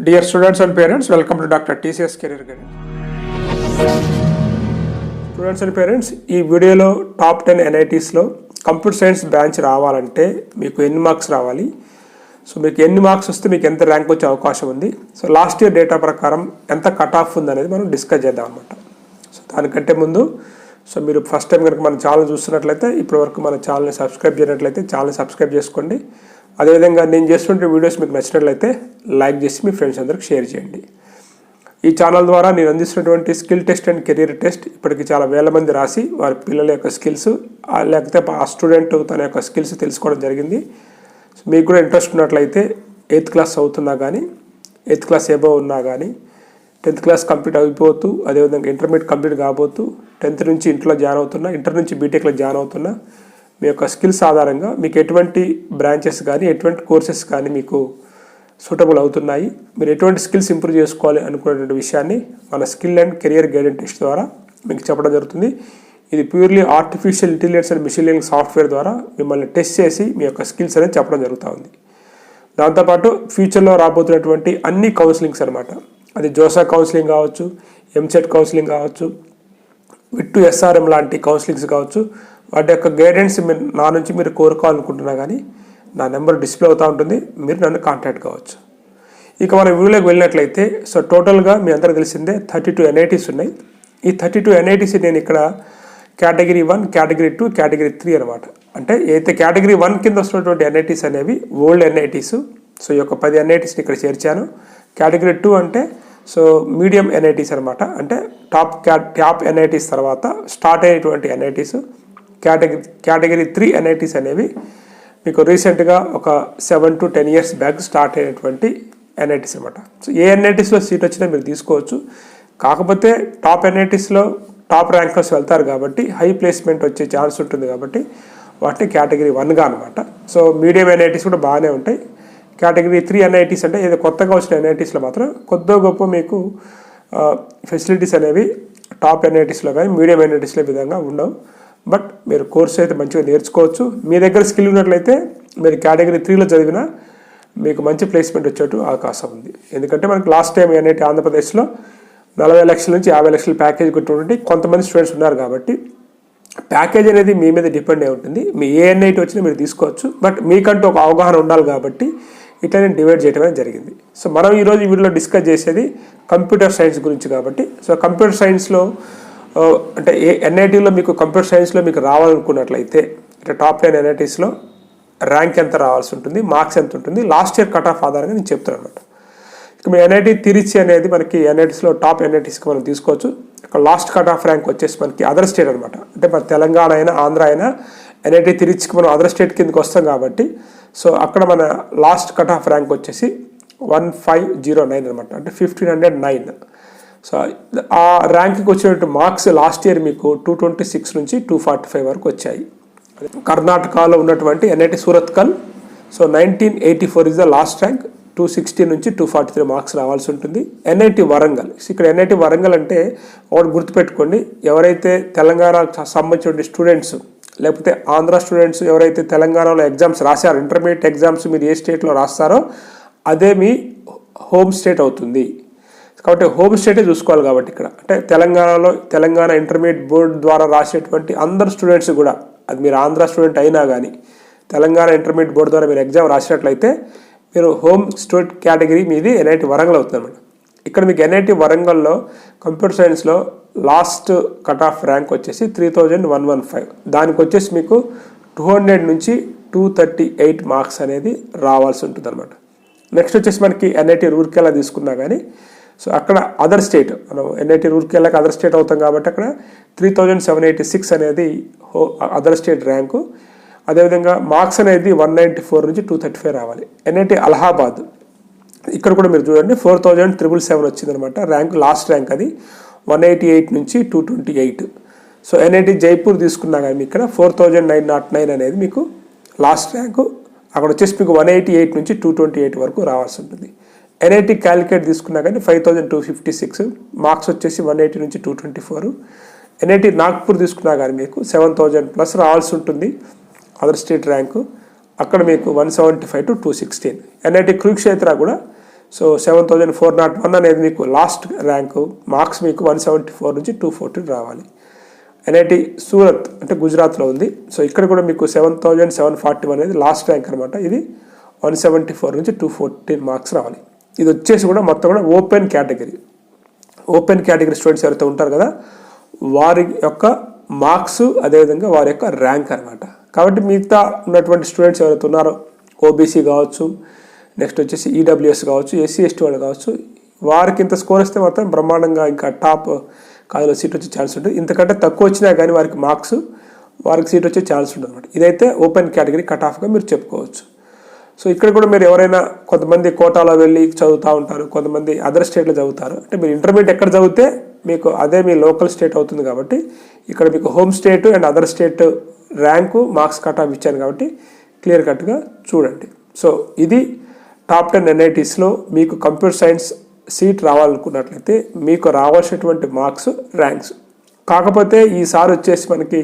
Dear students and parents, welcome to Dr. TCS Career Guidance. Students and parents, ఈ వీడియోలో top 10 NITస్లో computer science branch రావాలంటే మీకు ఎన్ని marks రావాలి, సో మీకు ఎన్ని మార్క్స్ వస్తే మీకు ఎంత ర్యాంక్ వచ్చే అవకాశం ఉంది, సో లాస్ట్ ఇయర్ డేటా ప్రకారం ఎంత కట్ ఆఫ్ ఉంది అనేది మనం డిస్కస్ చేద్దాం అనమాట. సో దానికంటే ముందు సో మీరు ఫస్ట్ టైం కనుక మన ఛానల్ చూస్తున్నట్లయితే ఇప్పటివరకు మన ఛానల్ని సబ్స్క్రైబ్ చేయనట్లయితే ఛానల్ని సబ్స్క్రైబ్ చేసుకోండి. అదేవిధంగా నేను చేస్తుంటే వీడియోస్ మీకు నచ్చినట్లయితే లైక్ చేసి మీ ఫ్రెండ్స్ అందరికి షేర్ చేయండి. ఈ ఛానల్ ద్వారా నేను అందిస్తున్నటువంటి skill test and career test ఇప్పటికి చాలా వేల మంది రాసి వారి పిల్లల యొక్క స్కిల్స్ లేకపోతే ఆ స్టూడెంట్ తన యొక్క స్కిల్స్ తెలుసుకోవడం జరిగింది. సో మీకు కూడా ఇంట్రెస్ట్ ఉన్నట్లయితే 8th క్లాస్ అవుతున్నా కానీ 8th క్లాస్ ఎబోవ్ ఉన్నా కానీ 10th క్లాస్ కంప్లీట్ అయిపోతూ అదేవిధంగా ఇంటర్మీడియట్ కంప్లీట్ కాబోతూ 10th నుంచి ఇంట్లో జాయిన్ అవుతున్నా, ఇంటర్ నుంచి బీటెక్లో జాయిన్ అవుతున్నా, మీ యొక్క స్కిల్స్ ఆధారంగా మీకు ఎటువంటి బ్రాంచెస్ కానీ ఎటువంటి కోర్సెస్ కానీ మీకు సూటబుల్ అవుతున్నాయి, మీరు ఎటువంటి స్కిల్స్ ఇంప్రూవ్ చేసుకోవాలి అనుకునేటువంటి విషయాన్ని మన skill and career guidance test ద్వారా మీకు చెప్పడం జరుగుతుంది. ఇది purely artificial intelligence and machine learning software ద్వారా మిమ్మల్ని టెస్ట్ చేసి మీ యొక్క స్కిల్స్ అనేది చెప్పడం జరుగుతూ ఉంది. దాంతోపాటు ఫ్యూచర్లో రాబోతున్నటువంటి అన్ని కౌన్సిలింగ్స్ అనమాట, అది జోసా కౌన్సిలింగ్ కావచ్చు, ఎంసెట్ కౌన్సిలింగ్ కావచ్చు, విట్టు SRM లాంటి కౌన్సిలింగ్స్ కావచ్చు, వాటి యొక్క గైడెన్స్ నా నుంచి మీరు కోరుకోవాలనుకుంటున్నా కానీ నా నెంబర్ డిస్ప్లే అవుతూ ఉంటుంది, మీరు నన్ను కాంటాక్ట్ కావచ్చు. ఇక మన వీడియోలోకి వెళ్ళినట్లయితే సో టోటల్గా మీ అందరికీ తెలిసిందే 32 NITs ఉన్నాయి. ఈ 32 NITs నేను ఇక్కడ కేటగిరీ 1, కేటగిరీ 2, కేటగిరీ 3 అనమాట. అంటే అయితే కేటగిరీ 1 కింద వస్తున్నటువంటి NITs అనేవి ఓల్డ్ NITs. సో ఈ యొక్క 10 NITsని ఇక్కడ చేర్చాను. కేటగిరీ 2 అంటే సో మీడియం NITs అనమాట, అంటే టాప్ NITs తర్వాత స్టార్ట్ అయినటువంటి NITs. కేటగిరీ 3 NITs అనేవి మీకు రీసెంట్గా ఒక 7 to 10 years బ్యాక్ స్టార్ట్ అయినటువంటి NITs అనమాట. సో ఏ NITsలో సీట్ వచ్చినా మీరు తీసుకోవచ్చు. కాకపోతే టాప్ NITsలో టాప్ ర్యాంకర్స్ వెళ్తారు కాబట్టి హై ప్లేస్మెంట్ వచ్చే ఛాన్స్ ఉంటుంది కాబట్టి వాటిని కేటగిరీ 1గా అనమాట. సో మీడియం NITs కూడా బాగానే ఉంటాయి. కేటగిరీ 3 NITs అంటే ఏదో కొత్తగా వచ్చిన NITsలో మాత్రం కొద్దిగా గొప్ప మీకు ఫెసిలిటీస్ అనేవి టాప్ NITsలో కానీ మీడియం NITsలో విధంగా ఉండవు. బట్ మీరు కోర్సు అయితే మంచిగా నేర్చుకోవచ్చు. మీ దగ్గర స్కిల్ ఉన్నట్లయితే మీరు కేటగిరీ 3లో చదివినా మీకు మంచి ప్లేస్మెంట్ వచ్చేట్టు అవకాశం ఉంది. ఎందుకంటే మనకి లాస్ట్ టైం NIT ఆంధ్రప్రదేశ్లో 40 లక్షల నుంచి 50 లక్షల ప్యాకేజ్ కొట్టినటువంటి కొంతమంది స్టూడెంట్స్ ఉన్నారు కాబట్టి ప్యాకేజ్ అనేది మీ మీద డిపెండ్ అయి ఉంటుంది. మీ ఏ NIT వచ్చినా మీరు తీసుకోవచ్చు, బట్ మీకంటూ ఒక అవగాహన ఉండాలి కాబట్టి ఇట్లా నేను డివైడ్ చేయడం అనేది జరిగింది. సో మనం ఈరోజు ఈ వీడియోలో డిస్కస్ చేసేది కంప్యూటర్ సైన్స్ గురించి కాబట్టి సో కంప్యూటర్ సైన్స్లో అంటే ఏ NITలో మీకు కంప్యూటర్ సైన్స్లో మీకు రావాలనుకున్నట్లయితే ఇట్లా టాప్ 10 NITsలో ర్యాంక్ ఎంత రావాల్సి ఉంటుంది, మార్క్స్ ఎంత ఉంటుంది, లాస్ట్ ఇయర్ కట్ ఆఫ్ ఆధారంగా నేను చెప్తాను అనమాట. ఇక మీ NIT తిరిచి అనేది మనకి NITsలో టాప్ NITsకి మనం తీసుకోవచ్చు. ఇక లాస్ట్ కట్ ఆఫ్ ర్యాంక్ వచ్చేసి మనకి అదర్ స్టేట్ అనమాట, అంటే మన తెలంగాణ అయినా ఆంధ్ర అయినా NIT తిరిచికి మనం అదర్ స్టేట్ కిందకి వస్తాం కాబట్టి సో అక్కడ మన లాస్ట్ కట్ ఆఫ్ ర్యాంక్ వచ్చేసి 1509 అనమాట, అంటే 1509. సో ఆ ర్యాంక్కి వచ్చినటువంటి మార్క్స్ లాస్ట్ ఇయర్ మీకు 226 నుంచి 245 వరకు వచ్చాయి. కర్ణాటకలో ఉన్నటువంటి NIT Surathkal so 1984 is the last rank, 260 నుంచి 243 మార్క్స్ రావాల్సి ఉంటుంది. NIT వరంగల్, ఇక్కడ NIT వరంగల్ అంటే ఒకటి గుర్తుపెట్టుకోండి, ఎవరైతే తెలంగాణకు సంబంధించిన స్టూడెంట్స్ లేకపోతే ఆంధ్ర స్టూడెంట్స్ ఎవరైతే తెలంగాణలో ఎగ్జామ్స్ రాశారో ఇంటర్మీడియట్ ఎగ్జామ్స్ మీరు ఏ స్టేట్లో రాస్తారో అదే మీ హోమ్ స్టేట్ అవుతుంది. కాబట్టి హోమ్ స్టేటే చూసుకోవాలి. కాబట్టి ఇక్కడ అంటే తెలంగాణ ఇంటర్మీడియట్ బోర్డు ద్వారా రాసేటువంటి అందరు స్టూడెంట్స్ కూడా, అది మీరు ఆంధ్ర స్టూడెంట్ అయినా కానీ తెలంగాణ ఇంటర్మీడియట్ బోర్డు ద్వారా మీరు ఎగ్జామ్ రాసినట్లయితే మీరు హోమ్ స్టేట్ కేటగిరీ మీది NIT వరంగల్ అవుతుంది అన్నమాట. ఇక్కడ మీకు NIT వరంగల్లో కంప్యూటర్ సైన్స్లో లాస్ట్ కట్ ఆఫ్ ర్యాంక్ వచ్చేసి 3115. దానికి వచ్చేసి మీకు 200 నుంచి 238 మార్క్స్ అనేది రావాల్సి ఉంటుంది అనమాట. నెక్స్ట్ వచ్చేసి మనకి NIT రూర్కెలా తీసుకున్నా కానీ సో అక్కడ అదర్ స్టేట్, మనం NIT రూర్కెళ్ళాక అదర్ స్టేట్ అవుతాం కాబట్టి అక్కడ 3786 అనేది అదర్ స్టేట్ ర్యాంకు. అదేవిధంగా మార్క్స్ అనేది 194 నుంచి 235 రావాలి. NIT అలహాబాద్, ఇక్కడ కూడా మీరు చూడండి 4777 వచ్చిందనమాట ర్యాంక్, లాస్ట్ ర్యాంక్ అది 188 నుంచి 228. సో NIT జైపూర్ తీసుకున్నా కానీ ఇక్కడ 4909 అనేది మీకు లాస్ట్ ర్యాంకు, అక్కడ వచ్చేసి మీకు 188 నుంచి 228 వరకు రావాల్సి ఉంటుంది. NIT క్యాలిక్యులేట్ తీసుకున్నా కానీ 5256 మార్క్స్ వచ్చేసి 180 నుంచి 224. NIT నాగ్పూర్ తీసుకున్నా కానీ మీకు 7000+ రావాల్సి ఉంటుంది అదర్ స్టేట్ ర్యాంకు, అక్కడ మీకు 175 to 216. NIT కురుక్షేత్ర కూడా సో 7401 అనేది మీకు లాస్ట్ ర్యాంకు. మార్క్స్ మీకు 174 నుంచి 214 రావాలి. ఎన్ఐటి సూరత్ అంటే గుజరాత్లో ఉంది. సో ఇక్కడ కూడా మీకు 7741 అనేది లాస్ట్ ర్యాంక్ అనమాట. ఇది 174 నుంచి 214 మార్క్స్ రావాలి. ఇది వచ్చేసి కూడా మొత్తం కూడా ఓపెన్ కేటగిరీ స్టూడెంట్స్ ఎవరైతే ఉంటారు కదా వారి యొక్క మార్క్స్, అదేవిధంగా వారి యొక్క ర్యాంక్ అనమాట. కాబట్టి మిగతా ఉన్నటువంటి స్టూడెంట్స్ ఎవరైతే ఉన్నారో ఓబీసీ కావచ్చు, నెక్స్ట్ వచ్చేసి ఈడబ్ల్యూఎస్ కావచ్చు, ఎస్సీ ఎస్టీ వాళ్ళు కావచ్చు, వారికి ఇంత స్కోర్ వస్తే మాత్రం బ్రహ్మాండంగా ఇంకా టాప్ కాలేజీలో సీట్ వచ్చే ఛాన్స్ ఉంటుంది. ఇంతకంటే తక్కువ వచ్చినా కానీ వారికి సీట్ వచ్చే ఛాన్స్ ఉంటుంది అనమాట. ఇదైతే ఓపెన్ కేటగిరీ కట్ ఆఫ్గా మీరు చెప్పుకోవచ్చు. సో ఇక్కడ కూడా మీరు ఎవరైనా కొంతమంది కోటాలో వెళ్ళి చదువుతూ ఉంటారు, కొంతమంది అదర్ స్టేట్లో చదువుతారు. అంటే మీరు ఇంటర్మీడియట్ ఎక్కడ చదివితే మీకు అదే మీ లోకల్ స్టేట్ అవుతుంది. కాబట్టి ఇక్కడ మీకు home state and other state rank marks cut off ఇచ్చాను కాబట్టి క్లియర్ కట్గా చూడండి. సో ఇది టాప్ 10 ఎన్ఐటీస్లో మీకు కంప్యూటర్ సైన్స్ సీట్ రావాలనుకున్నట్లయితే మీకు రావాల్సినటువంటి మార్క్స్, ర్యాంక్స్. కాకపోతే ఈసారి వచ్చేసి మనకి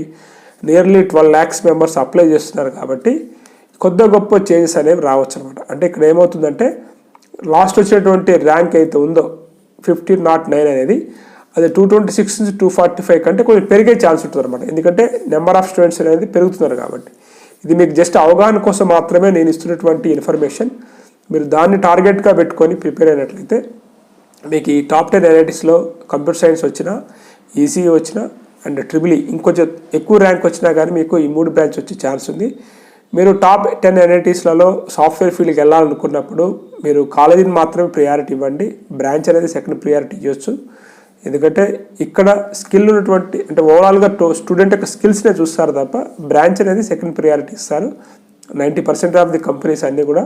నియర్లీ 12 lakhs మెంబర్స్ అప్లై చేస్తున్నారు కాబట్టి కొద్ది గొప్ప చేంజెస్ అనేవి రావచ్చు అనమాట. అంటే ఇక్కడ ఏమవుతుందంటే లాస్ట్ వచ్చేటువంటి ర్యాంక్ అయితే ఉందో 1509 అనేది అది 226 నుంచి 245 కంటే కొంచెం పెరిగే ఛాన్స్ ఉంటుంది అనమాట. ఎందుకంటే నెంబర్ ఆఫ్ స్టూడెంట్స్ అనేది పెరుగుతున్నారు కాబట్టి. ఇది మీకు జస్ట్ అవగాహన కోసం మాత్రమే నేను ఇస్తున్నటువంటి ఇన్ఫర్మేషన్. మీరు దాన్ని టార్గెట్గా పెట్టుకొని ప్రిపేర్ అయినట్లయితే మీకు ఈ టాప్ 10 ఎన్ఐటీస్లో కంప్యూటర్ సైన్స్ వచ్చినా, ఈసీఈ వచ్చినా అండ్ ట్రిపుల్ ఈ ఇంకొంచెం ఎక్కువ ర్యాంక్ వచ్చినా కానీ మీకు ఈ 3 బ్రాంచ్ వచ్చే ఛాన్స్ ఉంది. మీరు టాప్ 10 ఎన్ఐటీస్లలో సాఫ్ట్వేర్ ఫీల్డ్కి వెళ్ళాలనుకున్నప్పుడు మీరు కాలేజీని మాత్రమే ప్రియారిటీ ఇవ్వండి. బ్రాంచ్ అనేది సెకండ్ ప్రియారిటీ ఇవ్వచ్చు. ఎందుకంటే ఇక్కడ స్కిల్ ఉన్నటువంటి అంటే ఓవరాల్గా స్టూడెంట్ యొక్క స్కిల్స్నే చూస్తారు తప్ప బ్రాంచ్ అనేది సెకండ్ ప్రియారిటీ ఇస్తారు 90% ఆఫ్ ది కంపెనీస్ అన్నీ కూడా.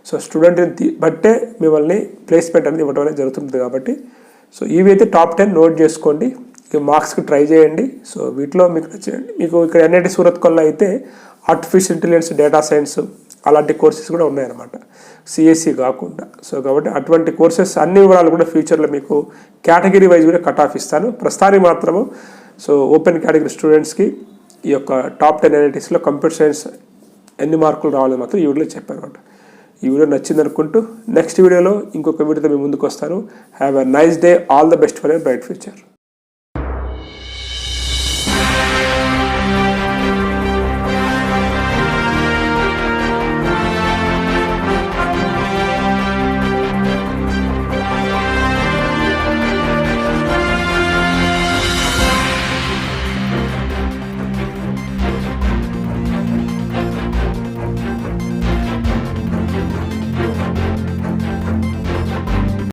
సో స్టూడెంట్ని బట్టే మిమ్మల్ని ప్లేస్మెంట్ అనేది ఇవ్వడం అనేది జరుగుతుంది కాబట్టి సో ఇవి అయితే టాప్ 10 నోట్ చేసుకోండి. ఇక మార్క్స్కి ట్రై చేయండి. సో వీటిలో మీకు నచ్చేయండి. మీకు ఇక్కడ ఎన్ఐటి సూరత్ కొల్ల అయితే ఆర్టిఫిషియల్ ఇంటెలిజెన్స్, డేటా సైన్స్ అలాంటి కోర్సెస్ కూడా ఉన్నాయన్నమాట, సిఎస్సి కాకుండా. సో కాబట్టి అటువంటి కోర్సెస్ అన్ని వివరాలు కూడా ఫ్యూచర్లో మీకు కేటగిరీ వైజ్ కూడా కట్ ఆఫ్ ఇస్తాను. ప్రస్తుతానికి మాత్రము సో ఓపెన్ కేటగిరీ స్టూడెంట్స్కి ఈ యొక్క టాప్ 10 ఎన్ఐటీస్లో కంప్యూటర్ సైన్స్ ఎన్ని మార్కులు రావాలని మాత్రం ఈ వీడియోలో చెప్పాను అనమాట. ఈ వీడియో నచ్చింది అనుకుంటూ నెక్స్ట్ వీడియోలో ఇంకొక వీడియోతో మీ ముందుకు వస్తాను. Have a nice day. All the best for a bright future.